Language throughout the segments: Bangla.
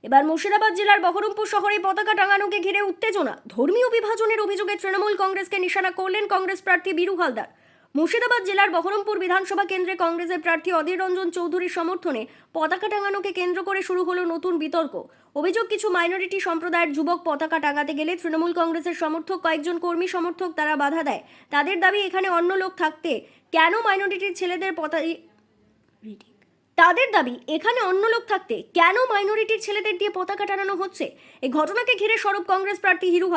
এবার মুর্শিদাবাদ জেলার বহরমপুর শহরে পতাকা টাঙানোকে ঘিরে উত্তেজনা। ধর্মীয় বিভাজনের অভিযোগে তৃণমূল কংগ্রেসকে নিশানা করলেন কংগ্রেস প্রার্থী বীরু হালদার। মুর্শিদাবাদ জেলার বহরমপুর বিধানসভা কেন্দ্রে কংগ্রেসের প্রার্থী অধীর রঞ্জন চৌধুরীর সমর্থনে পতাকা টাঙানোকে কেন্দ্র করে শুরু হলো নতুন বিতর্ক। অভিযোগ, কিছু মাইনরিটি সম্প্রদায়ের যুবক পতাকা টাঙাতে গেলে তৃণমূল কংগ্রেসের সমর্থক কয়েকজন কর্মী সমর্থক তারা বাধা দেয়। তাদের দাবি, এখানে অন্য লোক থাকতে কেন মাইনরিটির ছেলেদের দিয়ে পতাকা টানানো হচ্ছে। এই ঘটনাকে ঘিরে সরব কংগ্রেস প্রার্থী হিরু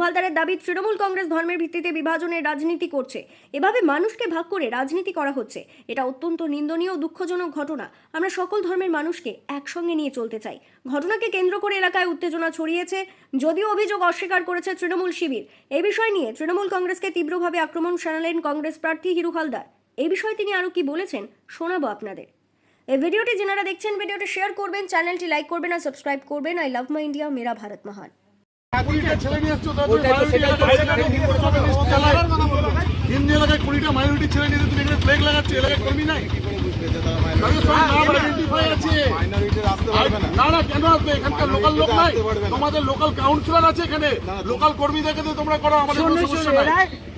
হালদারের দাবি, তৃণমূল কংগ্রেস ধর্মের ভিত্তিতে বিভাজনের রাজনীতি করছে। এভাবে মানুষকে ভাগ করে রাজনীতি করা হচ্ছে। এটা অত্যন্ত নিন্দনীয় ও দুঃখজনক ঘটনা। আমরা সকল ধর্মের মানুষকে একসঙ্গে নিয়ে চলতে চাই। ঘটনাকে কেন্দ্র করে এলাকায় উত্তেজনা ছড়িয়েছে। যদিও অভিযোগ অস্বীকার করেছে তৃণমূল শিবির। এই বিষয় নিয়ে তৃণমূল কংগ্রেসকে তীব্রভাবে আক্রমণ শানালেন কংগ্রেস প্রার্থী হিরু হালদার। এই বিষয়ে তিনি আরও কি বলেছেন শোনাবো আপনাদের। এই ভিডিওটি যারা দেখছেন, ভিডিওটি শেয়ার করবেন, চ্যানেলটি লাইক করবেন আর সাবস্ক্রাইব করবেন। আই লাভ মাই ইন্ডিয়া, মেরা ভারত মহান।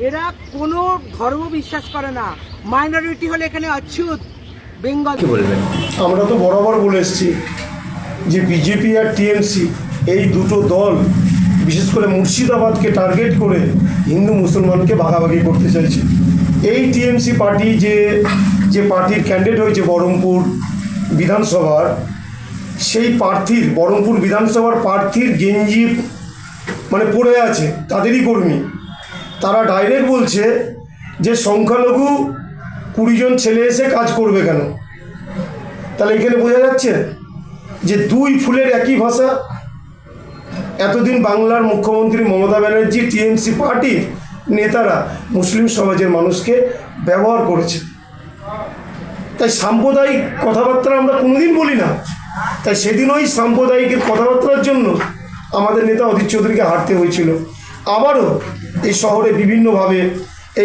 এরা কোনো ধর্ম বিশ্বাস করে না। মাইনরিটি হলে এখানে অচ্ছুত বেঙ্গল বলবেন। আমরা তো বরাবর বলে এসেছি যে বিজেপি আর টিএমসি এই দুটো দল বিশেষ করে মুর্শিদাবাদকে টার্গেট করে হিন্দু মুসলমানকে ভাগাভাগি করতে চাইছে। এই টিএমসি পার্টি যে পার্টির ক্যান্ডিডেট হয়েছে বহরমপুর বিধানসভার, সেই প্রার্থীর বহরমপুর বিধানসভার প্রার্থীর গেঞ্জি মানে পড়ে আছে তাদেরই কর্মী। তারা ডাইরেক্ট বলছে যে সংখ্যালঘু 20 জন ছেলে এসে কাজ করবে কেন। তাহলে এখানে বোঝা যাচ্ছে যে দুই ফুলের একই ভাষা। এতদিন বাংলার মুখ্যমন্ত্রী মমতা ব্যানার্জি টিএমসি পার্টির নেতারা মুসলিম সমাজের মানুষকে ব্যবহার করেছে। তাই সাম্প্রদায়িক কথাবার্তা আমরা কোনোদিন বলি না। তাই সেদিন ওই সাম্প্রদায়িকের কথাবার্তার জন্য আমাদের নেতা অধীর চৌধুরীকে হারতে হয়েছিল। আবারও এই শহরে বিভিন্নভাবে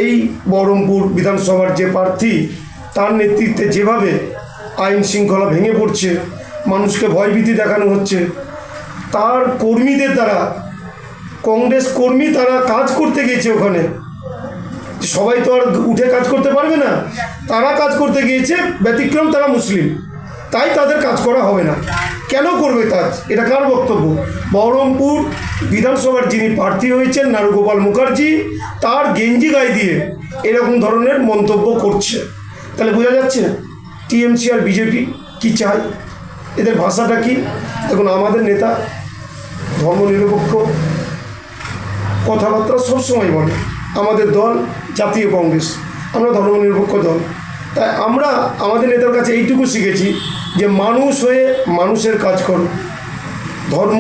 এই বহরমপুর বিধানসভার যে প্রার্থী, তার নেতৃত্বে যেভাবে আইন শৃঙ্খলা ভেঙে পড়ছে, মানুষকে ভয়ভীতি দেখানো হচ্ছে, তার কর্মীদের দ্বারা, কংগ্রেস কর্মী তারা কাজ করতে গিয়েছে ওখানে। সবাই তো আর উঠে কাজ করতে পারবে না, তারা কাজ করতে গিয়েছে, ব্যতিক্রম তারা মুসলিম, তাই তাদের কাজ করা হবে না। কেন করবে কাজ? এটা কার বক্তব্য? বহরমপুর বিধানসভার যিনি প্রার্থী হয়েছেন নারুগোপাল মুখার্জি, তার গেঞ্জি গায়ে দিয়ে এরকম ধরনের মন্তব্য করছে। তাহলে বোঝা যাচ্ছে টিএমসি আর বিজেপি কি চায়, এদের ভাষাটা কি। এখন আমাদের নেতা ধর্মনিরপেক্ষ কথাবার্তা সবসময় বলে। আমাদের দল জাতীয় কংগ্রেস, আমরা ধর্মনিরপেক্ষ দল। তাই আমরা আমাদের নেতার কাছে এইটুকু শিখেছি যে মানুষ হয়ে মানুষের কাজ করো, ধর্ম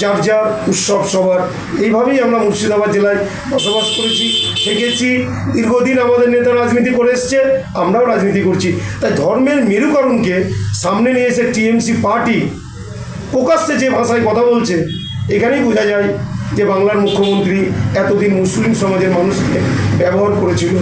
যার যার, উৎসব সবার। এইভাবেই আমরা মুর্শিদাবাদ জেলায় বসবাস করেছি, থেকেছি। দীর্ঘদিন আমাদের নেতা রাজনীতি করে এসছে, আমরাও রাজনীতি করছি। তাই ধর্মের মেরুকরণকে সামনে নিয়ে এসে টিএমসি পার্টি প্রকাশ্যে যে ভাষায় কথা বলছে, এখানেই বোঝা যায় যে বাংলার মুখ্যমন্ত্রী এতদিন মুসলিম সমাজের মানুষকে ব্যবহার করেছিল।